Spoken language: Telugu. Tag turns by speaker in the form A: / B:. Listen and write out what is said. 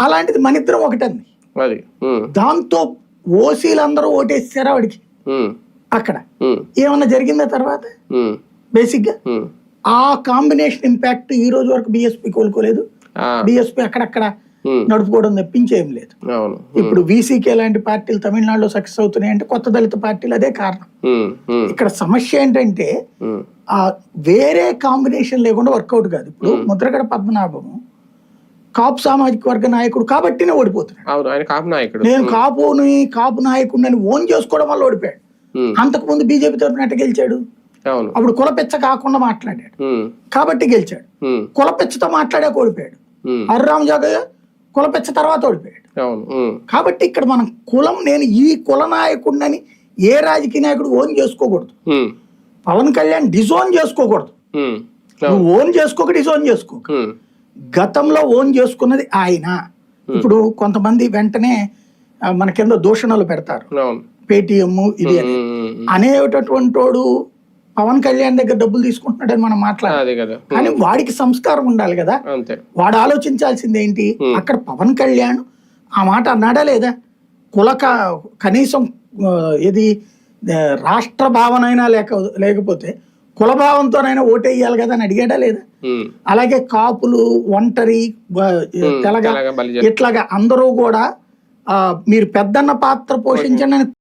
A: అలాంటిది మన ఇద్దరం ఒకటంది. దాంతో ఓసీలందరూ ఓటేసారా వాడికి. అక్కడ ఏమన్నా జరిగిందా తర్వాత? బేసిక్ గా ఆ కాంబినేషన్ ఇంపాక్ట్ ఈ రోజు వరకు బిఎస్పీ కోలుకోలేదు. బిఎస్పీ అక్కడక్కడ నడుపుకోవడం తప్పించేం లేదు. ఇప్పుడు వీసీకే లాంటి పార్టీలు తమిళనాడులో సక్సెస్ అవుతున్నాయి అంటే కొత్త దళిత పార్టీలు అదే కారణం. ఇక్కడ సమస్య ఏంటంటే వేరే కాంబినేషన్ లేకుండా వర్కౌట్ కాదు. ఇప్పుడు ముద్రగడ పద్మనాభము కాపు సామాజిక వర్గ నాయకుడు కాబట్టినే ఓడిపోతున్నాడు. నేను కాపు నాయకుడిని అని ఓన్ చేసుకోవడం వల్ల ఓడిపోయాడు. అంతకు ముందు బీజేపీ తరఫున ఎట్ట గెలిచాడు? అప్పుడు కులపెచ్చ కాకుండా మాట్లాడాడు కాబట్టి గెలిచాడు. కులపెచ్చతో మాట్లాడాక ఓడిపోయాడు. హరిరామ జోగయ్య కులపెచ్చ తర్వాత ఓడిపోయాడు. కాబట్టి ఇక్కడ మనం కులం, నేను ఈ కుల నాయకుడిని ఏ రాజకీయ నాయకుడు ఓన్ చేసుకోకూడదు. పవన్ కళ్యాణ్ డిజోన్ చేసుకోకూడదు. నువ్వు ఓన్ చేసుకోక డిజోన్ చేసుకోక. గతంలో ఓన్ చేసుకున్నది ఆయన. ఇప్పుడు కొంతమంది వెంటనే మన కింద దూషణలు పెడతారు, పేటిఎం ఇది అనేటటువంటి వాడు పవన్ కళ్యాణ్ దగ్గర డబ్బులు తీసుకుంటున్నాడని మనం మాట్లాడాలి కదా. కానీ వాడికి సంస్కారం ఉండాలి కదా. వాడు ఆలోచించాల్సింది ఏంటి? అక్కడ పవన్ కళ్యాణ్ ఆ మాట అన్నాడా లేదా? కనీసం ఇది రాష్ట్ర భావన అయినా లేకపోతే కులభావంతోనైనా ఓటేయాలి కదా అని అడిగాడా లేదా? అలాగే కాపులు, ఒంటరి, తెలగ ఇట్లాగా అందరూ కూడా మీరు పెద్దన్న పాత్ర పోషించండి అని